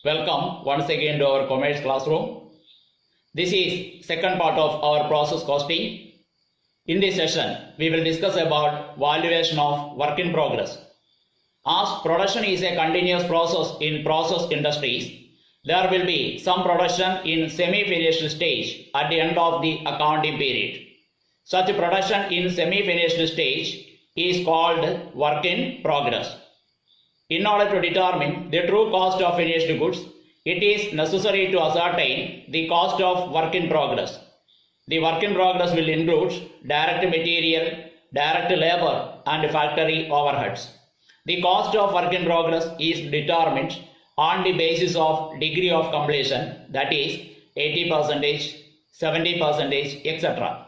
Welcome once again to our commerce classroom. This is second part of our process costing. In this session, we will discuss about valuation of work in progress. As production is a continuous process in process industries, there will be some production in semi-finished stage at the end of the accounting period. Such production in semi-finished stage is called work in progress. In order to determine the true cost of finished goods, it is necessary to ascertain the cost of work in progress. The work in progress will include direct material, direct labor and factory overheads. The cost of work in progress is determined on the basis of degree of completion, that is 80%, 70%, etc.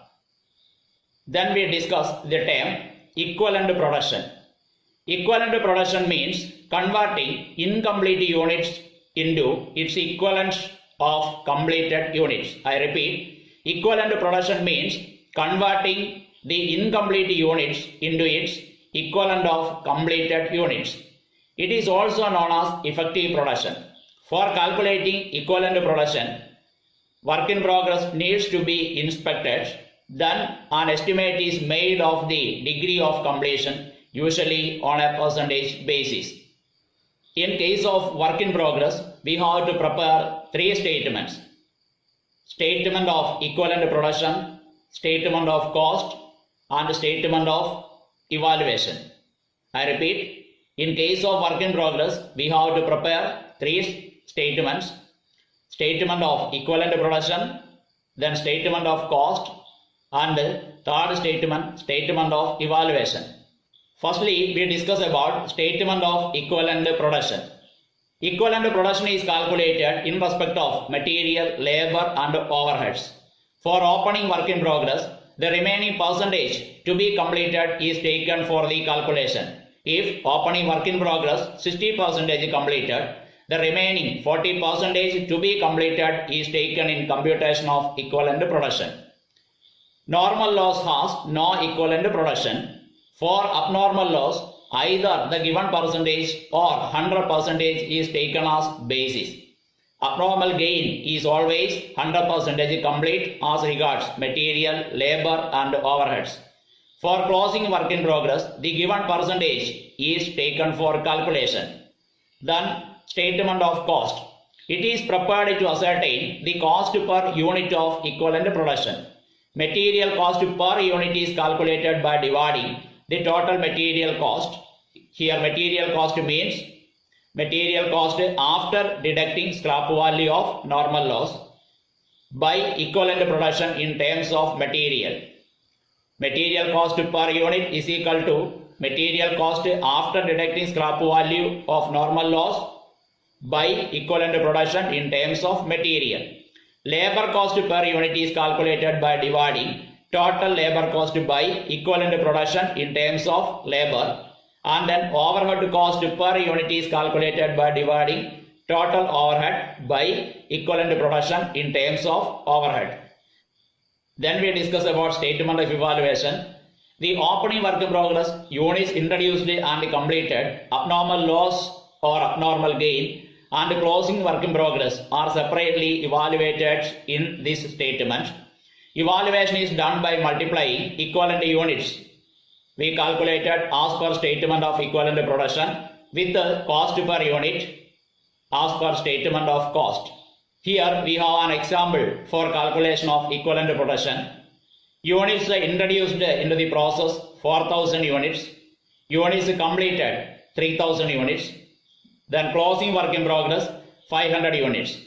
Then we discuss the term equivalent production. Equivalent production means converting incomplete units into its equivalent of completed units. I repeat, equivalent production means converting the incomplete units into its equivalent of completed units. It is also known as effective production. For calculating equivalent production, work in progress needs to be inspected. Then an estimate is made of the degree of completion, usually on a percentage basis. In case of work in progress, we have to prepare three statements: statement of equivalent production, statement of cost, and statement of evaluation. I repeat, in case of work in progress, we have to prepare three statements: statement of equivalent production, then statement of cost, and third statement of evaluation. Firstly, we discuss about statement of equivalent production. Equivalent production is calculated in respect of material, labor and overheads. For opening work in progress, the remaining percentage to be completed is taken for the calculation. If opening work in progress 60% completed, the remaining 40% to be completed is taken in computation of equivalent production. Normal loss has no equivalent production. For abnormal loss, either the given percentage or 100% is taken as basis. Abnormal gain is always 100% complete as regards material, labor and overheads. For closing work in progress, the given percentage is taken for calculation. Then statement of cost. It is prepared to ascertain the cost per unit of equivalent production. Material cost per unit is calculated by dividing the total material cost. Here material cost means material cost after deducting scrap value of normal loss by equivalent production in terms of material. Material cost per unit is equal to material cost after deducting scrap value of normal loss by equivalent production in terms of material. Labor cost per unit is calculated by dividing total labor cost by equivalent production in terms of labor, and then overhead cost per unit is calculated by dividing total overhead by equivalent production in terms of overhead. Then we discuss about statement of evaluation. The opening work in progress units introduced and completed, abnormal loss or abnormal gain, and closing work in progress are separately evaluated in this statement. Evaluation is done by multiplying equivalent units we calculated as per statement of equivalent production with the cost per unit as per statement of cost. Here we have an example for calculation of equivalent production. Units introduced into the process 4000 units, units completed 3000 units, then closing work in progress 500 units.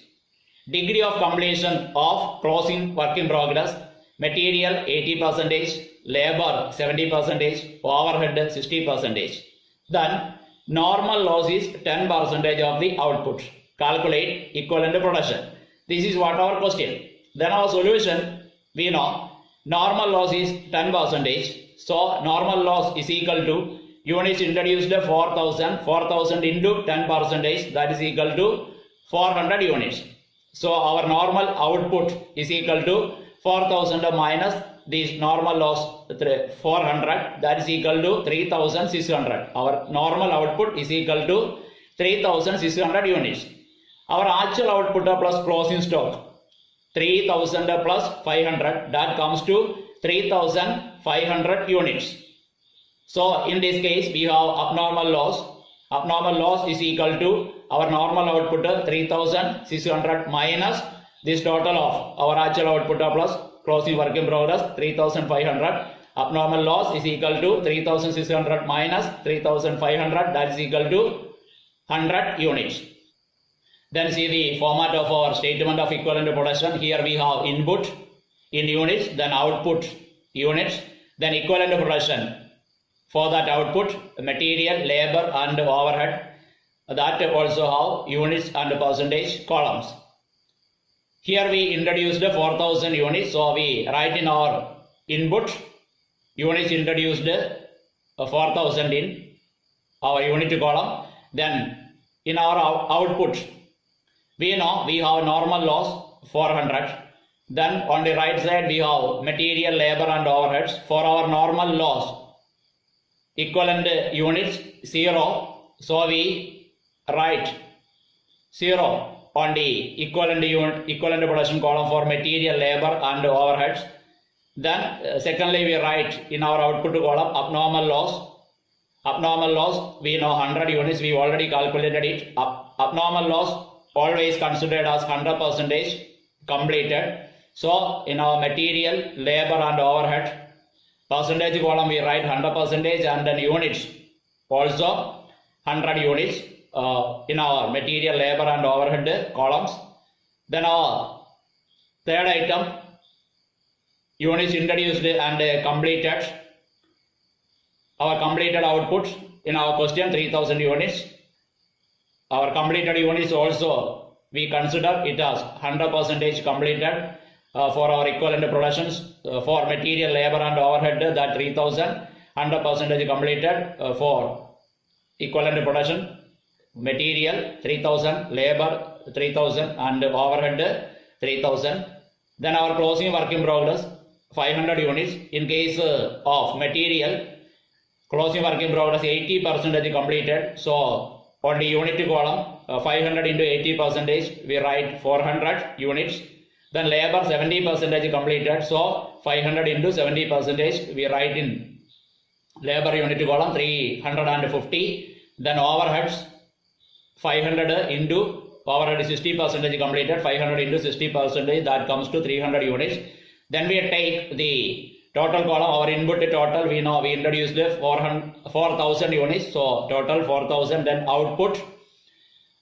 Degree of completion of closing work in progress: material 80%, labor 70%, overhead 60%. Then normal loss is 10% of the output. Calculate equivalent production. This is what our question. Then our solution, we know normal loss is 10%. So normal loss is equal to units introduced 4000 into 10%, that is equal to 400 units. So our normal output is equal to 4000 minus this normal loss 400, that is equal to 3600. Our normal output is equal to 3600 units. Our actual output plus closing stock 3000 plus 500, that comes to 3500 units. So in this case we have abnormal loss. Abnormal loss is equal to our normal output 3600 minus this total of our actual output plus closing work in progress 3500. Abnormal loss is equal to 3600 minus 3500, that is equal to 100 units. Then see the format of our statement of equivalent production. Here we have input in units, then output units, then equivalent production. For that output, material, labor and overhead, that also have units and percentage columns. Here we introduced 4000 units, so we write in our input units introduced 4000 in our unit column. Then in our output, we know we have normal loss 400. Then on the right side we have material, labor and overheads. For our normal loss, equivalent units 0, so we write 0 on the equivalent production column for material, labor and overheads. Then secondly we write in our output column abnormal loss. Abnormal loss we know 100 units, we already calculated it. Abnormal loss always considered as 100% completed. So in our material, labor and overhead percentage column we write 100%, and then units also 100 units in our material, labor and overhead columns. Then our third item, units introduced and completed. Our completed output in our question 3000 units. Our completed units also we consider it as 100% completed for our equivalent productions. For material, labor and overhead, that 3000, 100% completed for equivalent production. Material 3000, labor 3000 and overhead 3000. Then our closing work in progress 500 units. In case of material, closing work in progress 80% completed. So on the unit column 500 into 80% we write 400 units. Then labor 70% completed, so 500 into 70% we write in labor unit column 350. Then overheads 500 into overhead 60% completed, 500 into 60%, that comes to 300 units. Then we take the total column, our input total, we know we introduced 4000 units, so total 4000. Then output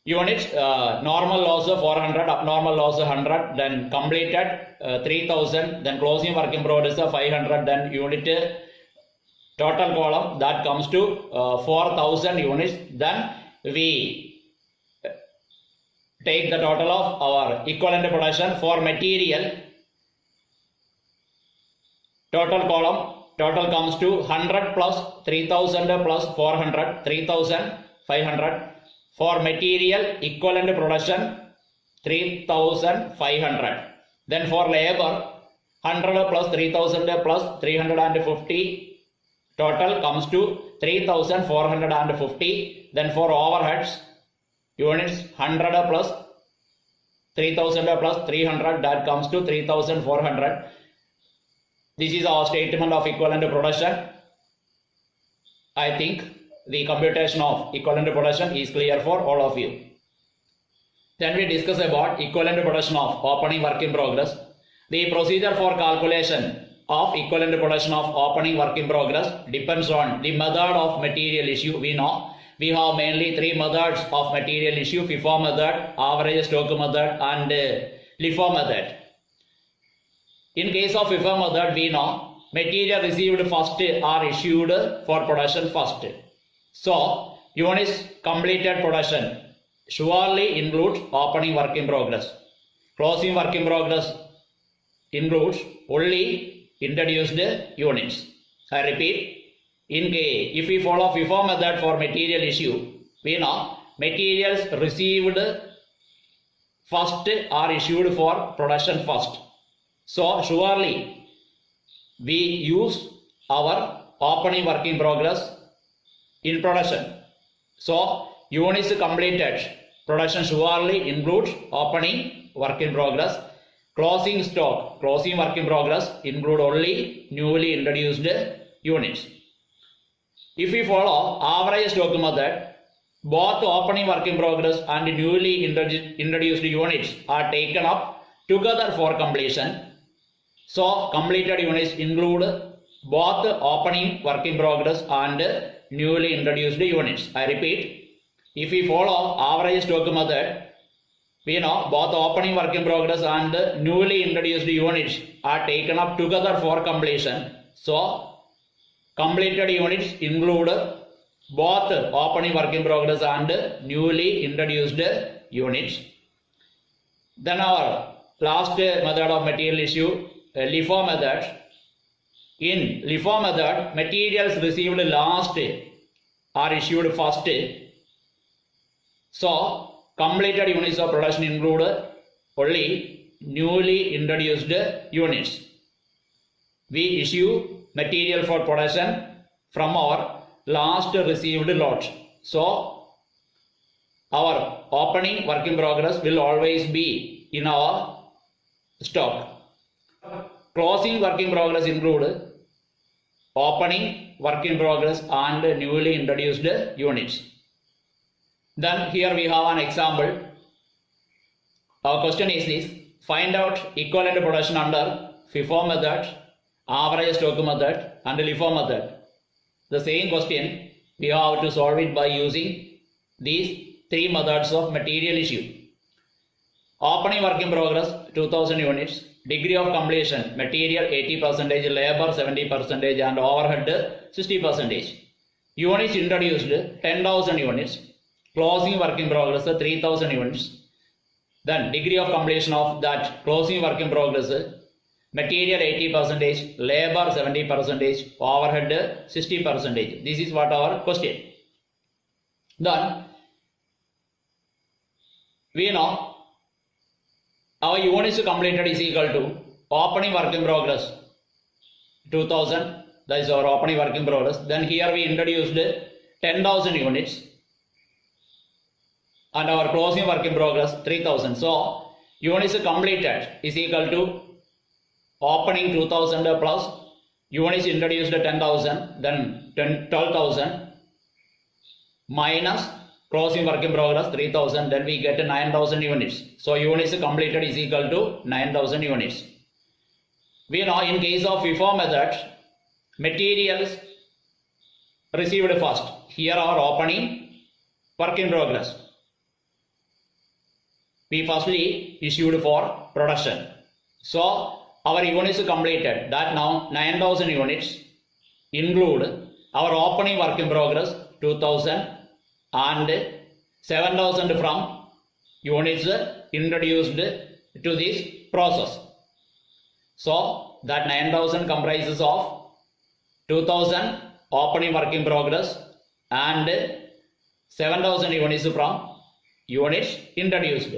units, normal loss of 400, abnormal loss of 100, then completed 3000, then closing work in progress of 500, then unit total column, that comes to 4000 units. Then we take the total of our equivalent production for material. Total column, total comes to 100 plus 3000 plus 400, 3500. For material, equivalent production 3500. Then for labor, 100 plus 3000 plus 350, total comes to 3450. Then for overheads, units 100 plus 3000 plus 300, that comes to 3400. This is our statement of equivalent production. I think the computation of equivalent production is clear for all of you. Then we discuss about equivalent production of opening work in progress. The procedure for calculation of equivalent production of opening work in progress depends on the method of material issue. We know we have mainly three methods of material issue: FIFO method, average stock method and LIFO method. In case of FIFO method, we know material received first are issued for production first. So units completed production surely includes opening work in progress. Closing work in progress includes only introduced units. I repeat, if we follow FIFO method for material issue, we know materials received first are issued for production first. So surely we use our opening work in progress in production. So units completed production surely includes opening work in progress. Closing stock, closing work in progress include only newly introduced units. If we follow average stock method, both opening work in progress and newly introduced units are taken up together for completion. So completed units include both opening work in progress and newly introduced units. I repeat, if we follow average stock method, we know both opening work in progress and newly introduced units are taken up together for completion. So completed units include both opening work in progress and newly introduced units. Then our last method of material issue, LIFO method. In LIFO method, materials received last are issued first. So completed units of production include only newly introduced units. We issue material for production from our last received lot. So our opening work in progress will always be in our stock. Closing work in progress include opening work in progress and newly introduced units. Then here we have an example. Our question is this: find out equivalent production under FIFO method, average stock method and LIFO method. The same question we have to solve it by using these three methods of material issue. Opening work in progress 2000 units, degree of completion material 80%, labor 70% and overhead 60%. Units introduced 10,000 units, closing work in progress 3000 units. Then degree of completion of that closing work in progress, material 80%, labor 70%, overhead 60%. This is what our question. Then we know our units completed is equal to opening work in progress 2000, that is our opening work in progress. Then here we introduced 10,000 units and our closing work in progress 3000. So units completed is equal to opening 2000 plus units introduced 10,000, then 12,000 minus closing work in progress 3000, then we get 9,000 units. So units completed is equal to 9,000 units. We know in case of FIFO method, materials received first. Here our opening work in progress. We firstly issued for production. So our units completed, that now 9,000 units include our opening work in progress 2000 and 7,000 from units introduced to this process. So that 9,000 comprises of 2,000 opening work in progress and 7,000 units from units introduced.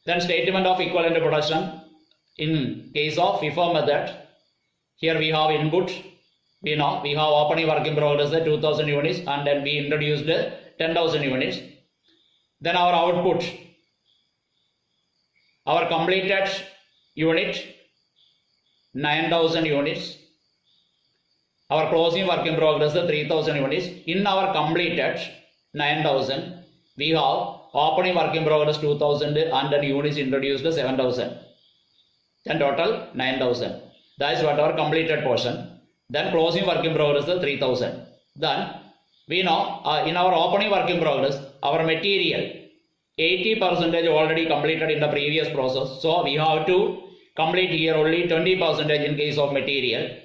Then statement of equivalent production in case of FIFO method. Here we have input. We know we have opening work in progress 2,000 units and then we introduced 10,000 units. Then our output, our completed unit 9,000 units, our closing work in progress 3,000 units. In our completed 9,000 we have opening work in progress 2,000 and then units introduced 7,000. Then total 9,000. That is what our completed portion. Then closing work in progress 3,000. Then we know in our opening work in progress our material 80% already completed in the previous process. So we have to complete here only 20% in case of material.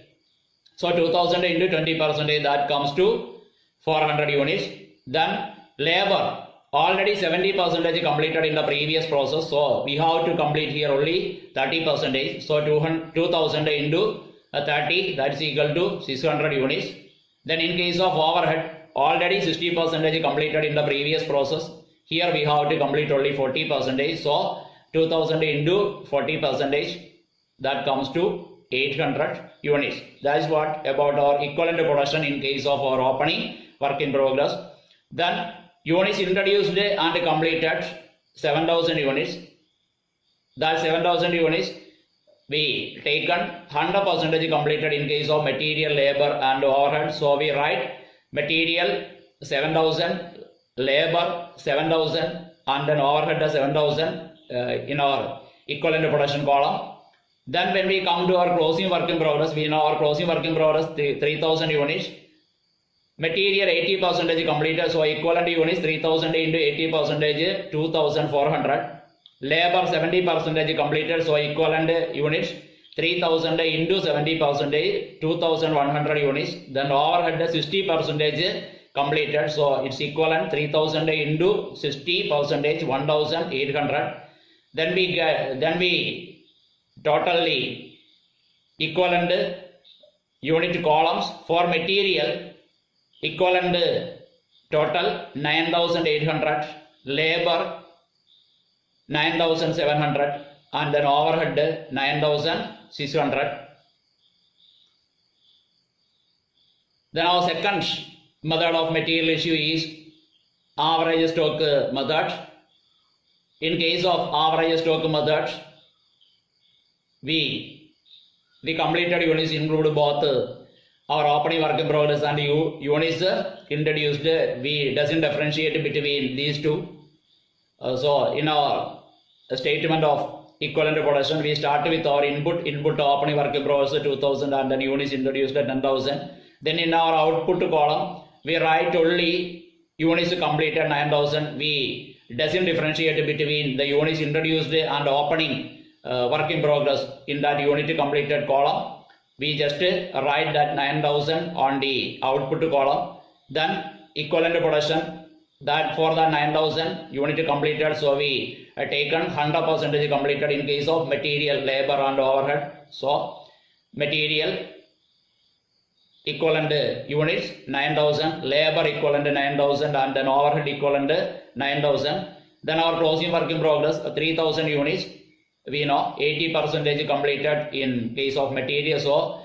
So 2000 into 20%, that comes to 400 units. Then labor already 70% completed in the previous process. So we have to complete here only 30%. So 2000 into 30, that is equal to 600 units. Then in case of overhead, already 60% completed in the previous process. Here we have to complete only 40%. So 2000 into 40%, that comes to 800 units. That is what about our equivalent production in case of our opening work in progress. Then units introduced and completed 7,000 units. That 7,000 units we taken 100% completed in case of material, labor and overhead. So we write material 7,000, labor 7,000 and then overhead 7,000 in our equivalent production column. Then when we come to our closing work in progress, we know our closing work in progress 3,000 units. Material 80% completed, so equivalent units 3,000 into 80% 2,400. Labor 70% completed, so equivalent units 3,000 into 70% 2,100 units. Then overhead 60% completed, so it's equivalent 3,000 into 60% 1,800. Then we totally equivalent unit columns for material equivalent total 9,800, labor 9,700 and then overhead 9,600. Then our second method of material issue is average stock method. In case of average stock method, the completed units include both our opening work in progress and units introduced. We doesn't differentiate between these two. So in our statement of equivalent production, we start with our input opening work in progress 2,000 and then units introduced 10,000. Then in our output column, we write only units completed 9,000. We doesn't differentiate between the units introduced and opening work in progress in that unit completed column. We just write that 9,000 on the output column. Then equivalent production, that for the 9,000 unit completed, so we taken 100% completed in case of material, labor and overhead. So material equivalent units 9,000, labor equivalent 9,000 and then overhead equivalent 9,000. Then our closing work in progress 3,000 units. We know 80% completed in case of material, so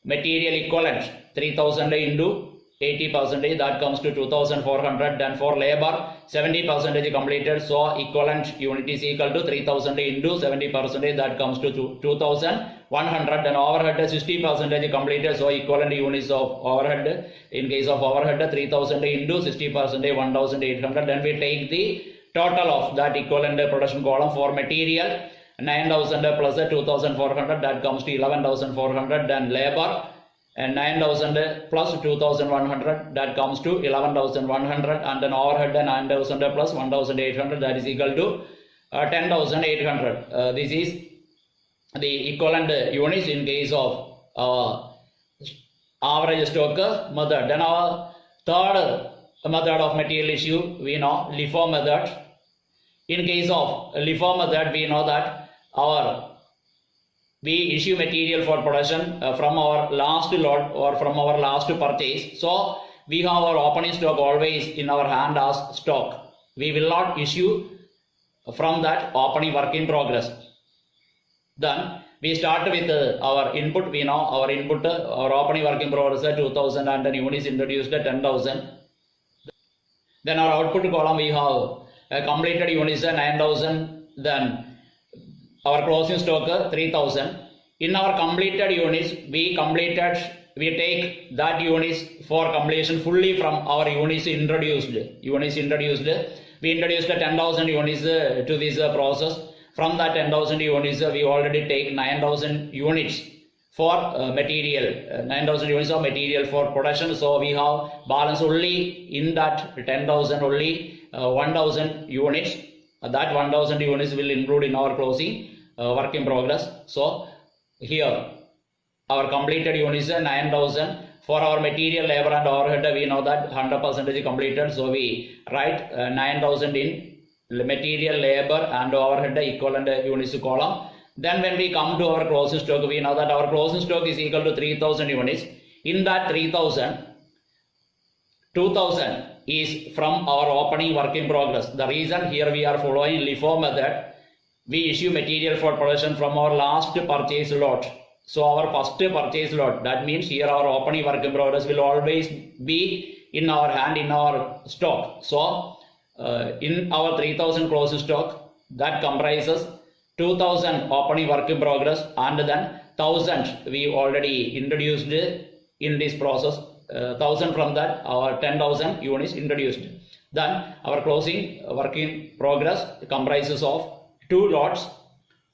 material equivalent 3,000 into 80%, that comes to 2,400. Then for labor 70% completed, so equivalent unit is equal to 3,000 into 70%, that comes to 2,100. Then overhead 60% completed, so equivalent units of overhead in case of overhead 3,000 into 60% 1,800. Then we take the total of that equivalent production column for material 9,000 plus 2,400, that comes to 11,400. Then labor and 9,000 plus 2,100, that comes to 11,100. And then overhead 9,000 plus 1,800, that is equal to 10,800. This is the equivalent units in case of average stock method. Then our third method of material issue, we know LIFO method. In case of LIFO method, we know that we issue material for production from our last lot or from our last purchase. So we have our opening stock always in our hand as stock. We will not issue from that opening work in progress. Then we start with our input. We know our input, our opening work in progress 2,000 and then units introduced 10,000. Then our output column, we have completed units 9,000. Then our closing stock 3,000. In our completed units, we take that units for completion fully from our units introduced. We introduced 10,000 units to this process. From that 10,000 units, we already take 9,000 units for material, 9,000 units of material for production. So we have balance only in that 10,000 only 1,000 units. That 1,000 units will include in our closing work in progress. So here our completed units 9,000. For our material, labor and overhead, we know that 100% completed. So we write 9,000 in material, labor and overhead equivalent units column. Then when we come to our closing stock, we know that our closing stock is equal to 3,000 units. In that 3,000, 2,000 is from our opening work in progress. The reason here we are following LIFO method, we issue material for production from our last purchase lot. So our first purchase lot, that means here our opening work in progress will always be in our hand, in our stock. So in our 3000 closing stock, that comprises 2000 opening work in progress and then 1000 we already introduced in this process. 1000 from that, our 10,000 units introduced. Then our closing work in progress comprises of two lots.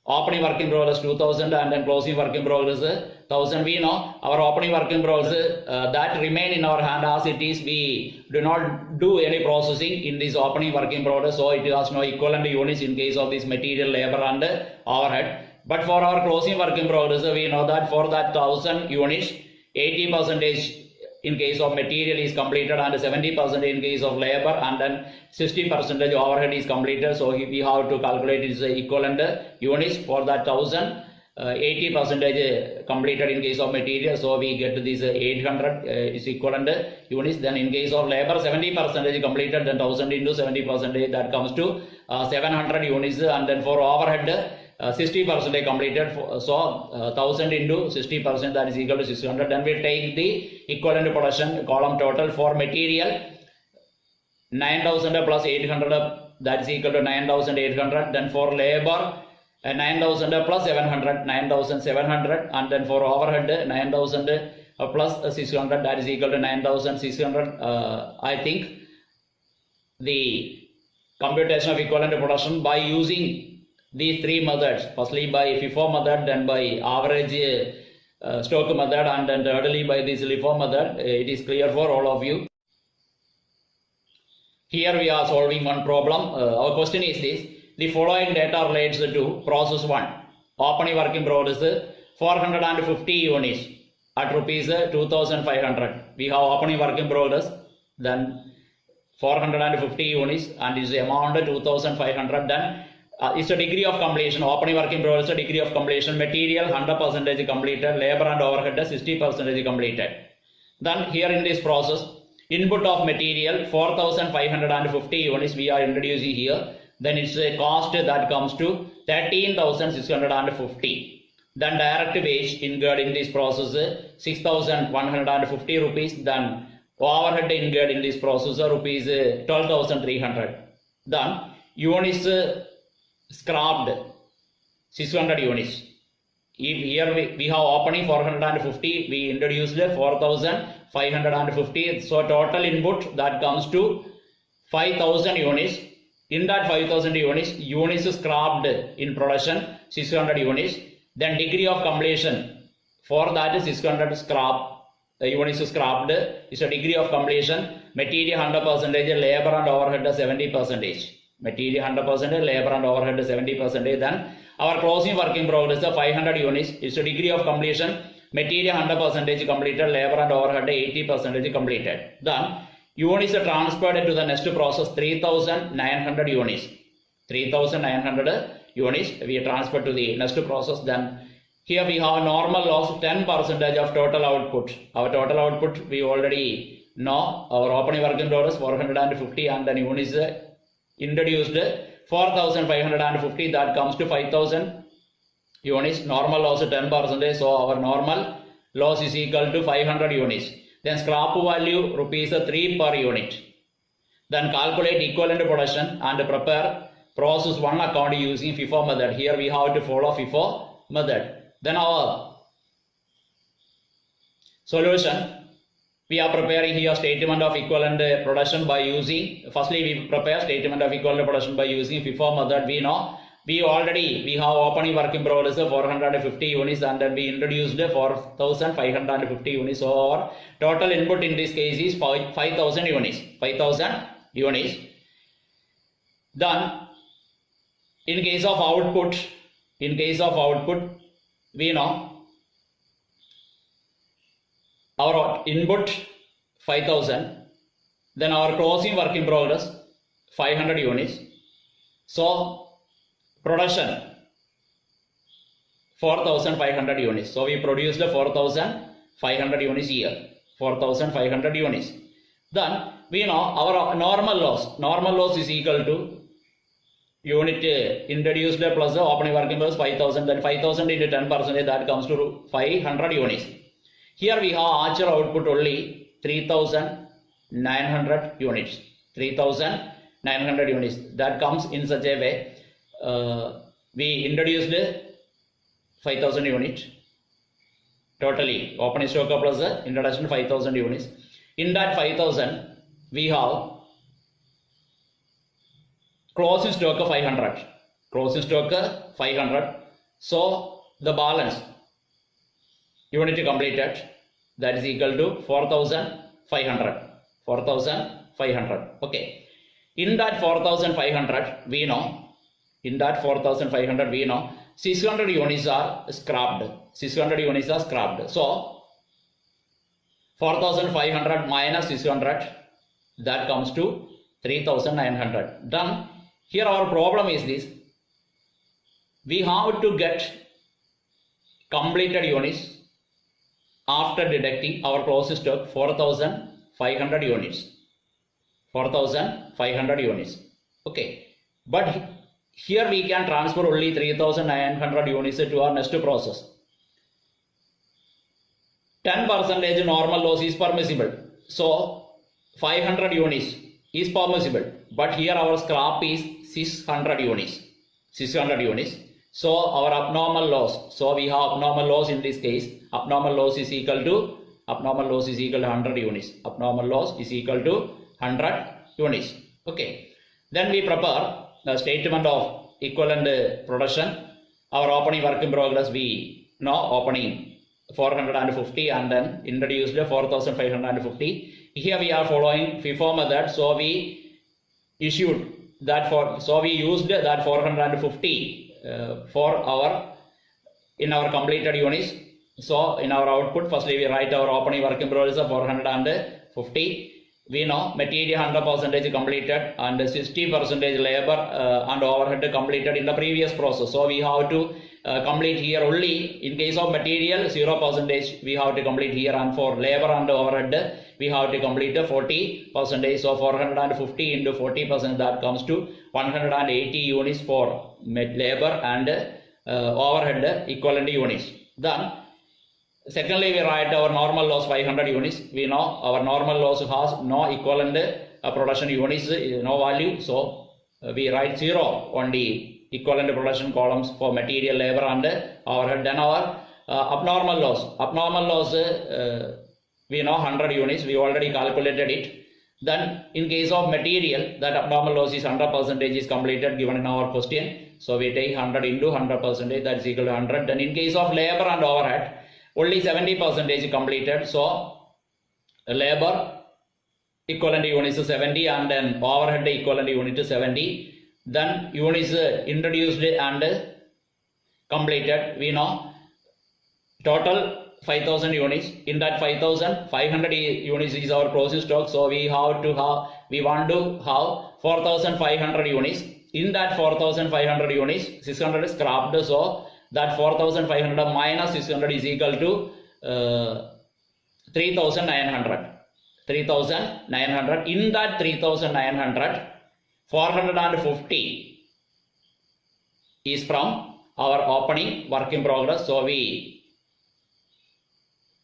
Opening work in progress 2000 and then closing work in progress 1000. We know our opening work in progress that remain in our hand as it is. We do not do any processing in this opening work in progress, so it has no equivalent units in case of this material, labor and overhead. But for our closing work in progress, we know that for that 1000 units, 80% in case of material is completed and 70% in case of labor and then 60% overhead is completed. So we have to calculate its equivalent units for that 1000. 80% completed in case of material, so we get this 800 is equivalent units. Then in case of labor, 70% completed, then 1000 into 70%, that comes to 700 units. And then for overhead, 60% completed, so 1000 into 60%, that is equal to 600. Then we take the equivalent production column total for material 9000 plus 800, that is equal to 9800. Then for labor 9000 plus 700, 9700. And then for overhead 9000 plus 600, that is equal to 9600. I think the computation of equivalent production by using these three methods, firstly by FIFO method, then by average stock method, and then thirdly by this LIFO method, it is clear for all of you. Here we are solving one problem. Our question is this: the following data relates to process 1. Opening work in progress 450 units at rupees 2500. We have opening work in progress, then 450 units, and is the amount 2500. Then it's a degree of completion. Opening work in progress, a degree of completion. Material 100% completed. Labor and overhead 60% completed. Then here in this process, input of material 4550 units we are introducing here. Then it's a cost that comes to 13,650. Then direct wage incurred in this process 6,150 rupees. Then overhead incurred in this process rupees 12,300. Then units scrapped 600 units. If here we have opening 450, we introduced 4,550. So total input that comes to 5,000 units. In that 5,000 units scrapped in production 600 units. Then degree of completion for that 600 units scrapped is a degree of completion. Material 100%, labor and overhead 70%. Material 100%, labor and overhead 70%. Then our closing work in progress 500 units is a degree of completion. Material 100% completed, labor and overhead 80% completed. Then units are transferred to the next process 3900 units. 3900 units we transfer to the next process. Then here we have normal loss 10% of total output. Our total output we already know. Our opening work in progress 450 and then units introduced 4550, that comes to 5000 units. Normal loss 10%, so our normal loss is equal to 500 units. Then scrap value rupees 3 per unit. Then calculate equivalent production and prepare process 1 account using FIFO method. Here we have to follow FIFO method. Then our solution, we are preparing here statement of equivalent production by using, firstly we prepare statement of equivalent production by using FIFO method. We know we have opening work in progress 450 units and then we introduced 4550 units. So our total input in this case is 5000 units. 5000 units. Then in case of output, we know our input 5000, then our closing work in progress 500 units. So production 4500 units. So we produced 4500 units here. 4500 units. Then we know our normal loss is equal to unit introduced plus the opening work in progress 5000. Then 5000 into 10%, that comes to 500 units. Here we have actual output only 3900 units. 3900 900 units. That comes in such a way. We introduced 5,000 units. Totally, opening stock plus the introduction 5,000 units. In that 5,000, we have closing stock of 500. Closing stock 500. So the balance unit completed, that is equal to 4,500. 4,500. Okay. In that 4,500, we know. In that 4,500, we know 600 units are scrapped. 600 units are scrapped. So 4,500 minus 600, that comes to 3,900. Done. Here our problem is this. We have to get completed units after deducting our closing stock 4,500 units. 4,500 units. Okay. But here we can transfer only 3,900 units to our next process. 10% normal loss is permissible. So 500 units is permissible. But here our scrap is 600 units. 600 units. So our abnormal loss. So we have abnormal loss in this case. Abnormal loss is equal to 100 units. Abnormal loss is equal to 100 units. Okay. Then we prepare the statement of equivalent production. Our opening work in progress, we know opening 450 and then introduced 4,550. Here we are following FIFO method. So we issued that so we used that 450 for in our completed units. So in our output, firstly we write our opening work in progress of 450. We know material 100% completed and 60% labor and overhead completed in the previous process. So we have to complete here only. In case of material 0% we have to complete here, and for labor and overhead we have to complete 40%. So 450 into 40%, that comes to 180 units for labor and overhead equivalent units. Then secondly, we write our normal loss 500 units. We know our normal loss has no equivalent production units, no value. So we write 0 on the equivalent production columns for material, labor and overhead. Then our abnormal loss. Abnormal loss, we know 100 units. We already calculated it. Then in case of material, that abnormal loss is 100% is completed given in our question. So we take 100 into 100%, that is equal to 100. Then in case of labor and overhead, only 70% completed. So labor equivalent units 70 and then overhead equivalent unit 70. Then units introduced and completed. We know total 5,000 units. In that 5,500 units is our closing stock. So we want to have 4,500 units. In that 4,500 units, 600 is scrapped. So that 4,500 minus 600 is equal to 3,900. 3,900. In that 3,900, 450 is from our opening work in progress. So we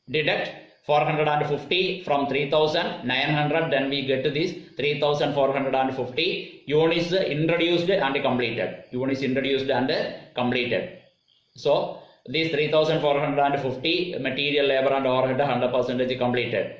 deduct 450 from 3,900. Then we get to this 3,450 units introduced and completed. Units introduced and completed. So these 3,450 material, labor and overhead 100% completed.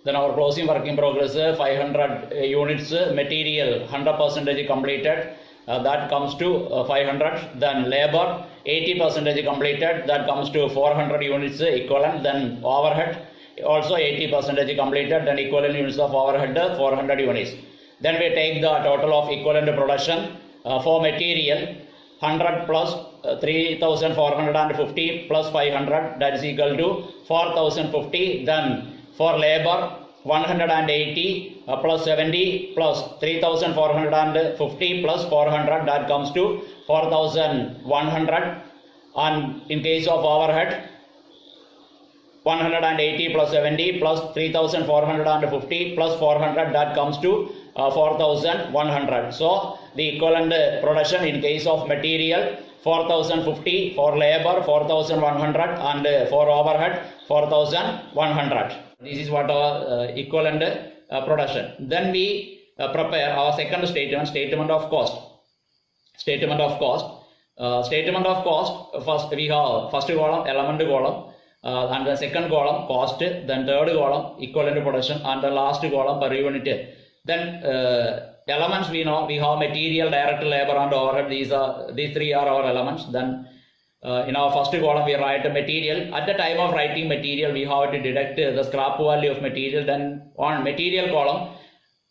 Then our closing work in progress 500 units material 100% completed. That comes to 500. Then labor 80% completed. That comes to 400 units equivalent. Then overhead also 80% completed. Then equivalent units of overhead 400 units. Then we take the total of equivalent production for material 100 plus 3,450 plus 500, that is equal to 4,050. Then for labor 180 plus 70 plus 3,450 plus 400, that comes to 4,100. And in case of overhead 180 plus 70 plus 3,450 plus 400, that comes to 4,100. So the equivalent production in case of material 4,050, for labor 4,100 and for overhead 4,100. This is what our equivalent production. Then we prepare our second statement, statement of cost. Statement of cost. Statement of cost, first we have first column, element column, and the second column cost, then third column equivalent production, and the last column per unit. Then elements we know, we have material, direct labor and overhead. These three are our elements. Then in our first column we write material. At the time of writing material, we have to deduct the scrap value of material. Then on material column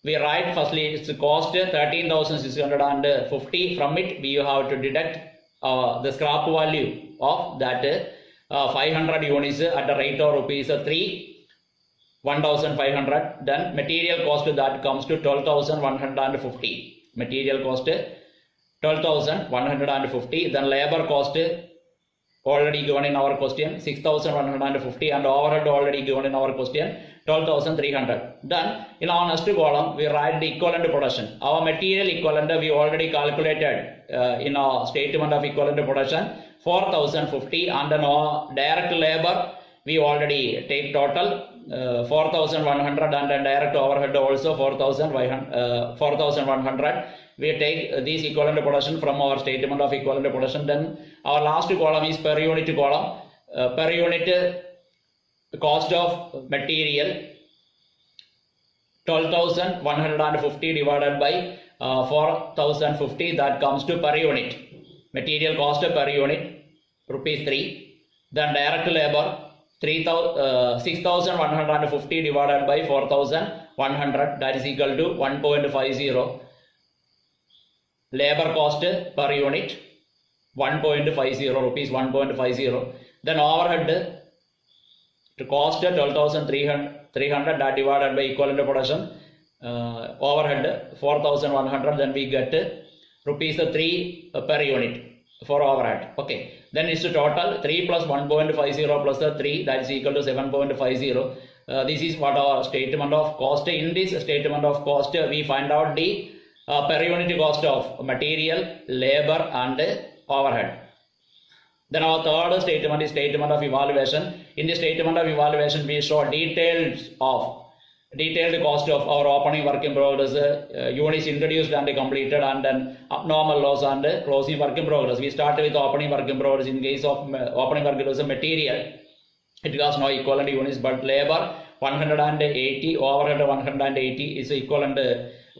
we write firstly its cost 13,650. From it we have to deduct the scrap value of that 500 units at the rate of rupees 1,500. Then material cost, that comes to 12,150. Material cost 12,150. Then labor cost already given in our question 6,150, and overhead already given in our question 12,300. Then in our next column we write the equivalent production. Our material equivalent we already calculated in our statement of equivalent production 4,050, and then our direct labor we already take total 4,100, and then direct overhead also 4,100. We take these equivalent production from our statement of equivalent production. Then our last column is per unit column. Per unit cost of material 12,150 divided by 4,050, that comes to per unit. Material cost per unit rupees 3. Then direct labor 6,150 divided by 4,100, that is equal to 1.50. Labor cost per unit 1.50 rupees, 1.50. Then overhead to cost 12,300, that divided by equivalent production, overhead 4,100, then we get rupees 3 per unit for overhead. Okay, then it's the total 3 plus 1.50 plus 3, that is equal to 7.50. This is what our statement of cost. In this statement of cost we find out the per unit cost of material, labor and overhead. Then our third statement is statement of evaluation. In the statement of evaluation we show detailed cost of our opening work in progress, units introduced and completed, and then abnormal loss and closing work in progress. We start with opening work in progress. In case of opening work in progress material, it has no equivalent units, but labor 180, overhead 180 is equivalent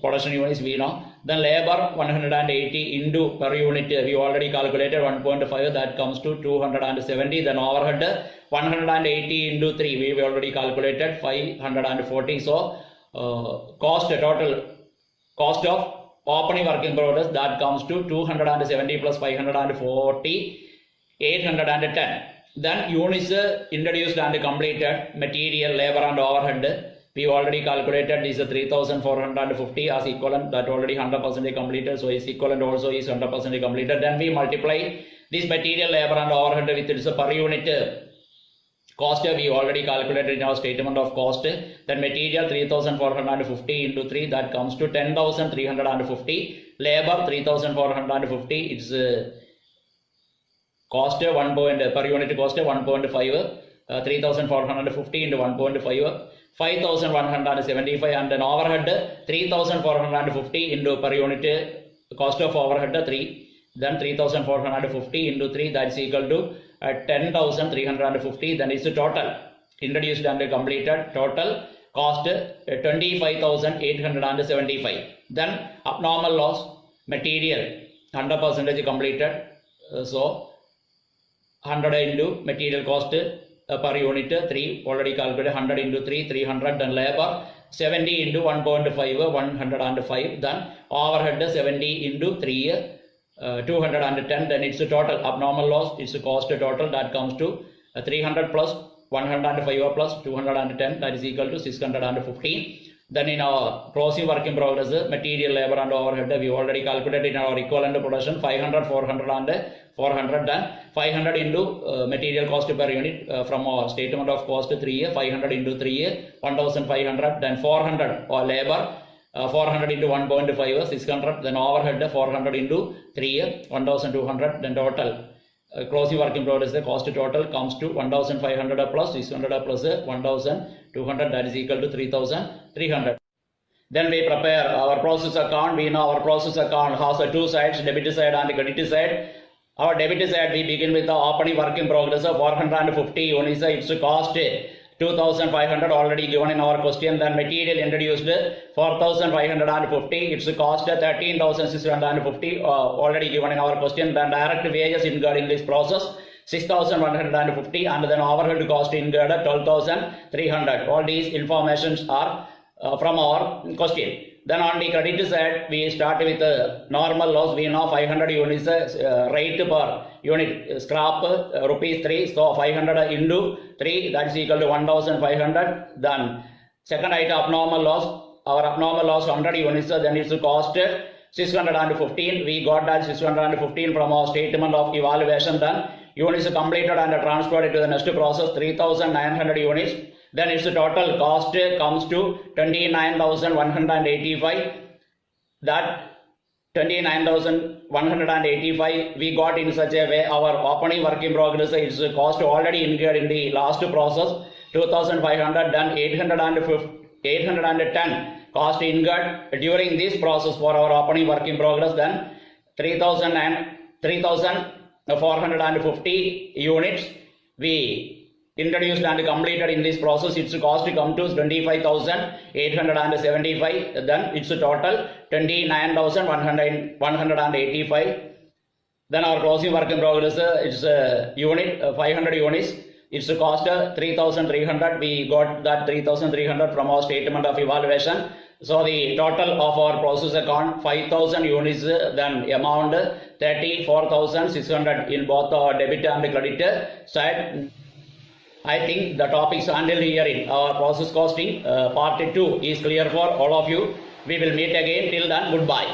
production units we know. Then labor 180 into per unit we already calculated 1.5, that comes to 270. Then overhead 180 into 3 we already calculated 540. So total cost of opening work in progress, that comes to 270 plus 540, 810. Then units introduced and completed, material, labor and overhead we already calculated is 3,450 as equivalent, that already 100% completed, so is equivalent also is 100% completed. Then we multiply this material, labor and overhead with its per unit cost we already calculated in our statement of cost. Then material 3,450 into 3, that comes to 10,350. Labor 3,450, its cost per unit cost 1.5, 3,450 into 1.5, 5,175, and then overhead 3,450 into per unit cost of overhead 3, then 3,450 into 3, that is equal to 10,350. Then is the total introduced and completed, total cost 25,875. Then abnormal loss, material 100% completed, so 100 into material cost per unit 3 already calculated, 100 into 3 300. Then labor 70 into 1.5 105. Then overhead 70 into 3 210. Then it's a total abnormal loss, it's a cost total, that comes to 300 plus 105 plus 210, that is equal to 615. Then in our closing work in progress, material, labor and overhead we already calculated in our equivalent production 500, 400 and 400. Then 500 into material cost per unit from our statement of cost 3, 500 into 3, 1500. Then 400 or labor 400 into 1.5, 600. Then overhead 400 into 3, 1200. Then total closing work in progress, the cost total comes to 1500 plus 600 plus 1200, that is equal to 3300. Then we prepare our process account. We know our process account has two sides, debit side and credit side. Our debit side, we begin with the opening work in progress of 450 units. Its cost 2,500 already given in our question. Then material introduced 4,550. Its cost 13,650 already given in our question. Then direct wages incurred in this process 6,150, and then overhead cost incurred 12,300. All these informations are from our question. Then on the credit side, we start with normal loss. We know 500 units rate per unit scrap rupees 3. So 500 into 3, that's equal to 1,500. Then second item, abnormal loss. Our abnormal loss 100 units. Then its cost 615. We got that 615 from our statement of evaluation. Then units completed and transferred to the next process 3,900 units. Then its total cost comes to 29,185. That 29,185 we got in such a way. Our opening work in progress, its cost already incurred in the last process 2,500. Then 810 cost incurred during this process for our opening work in progress. Then 3,450 units we introduced and completed in this process. Its cost come to 25,875. Then its total 29,185. Then our closing work in progress, its unit 500 units. Its cost 3,300. We got that 3,300 from our statement of evaluation. So the total of our process account 5,000 units. Then amount 34,600 in both our debit and credit side. I think the topics handled here in our process costing part 2 is clear for all of you. We will meet again. Till then, goodbye.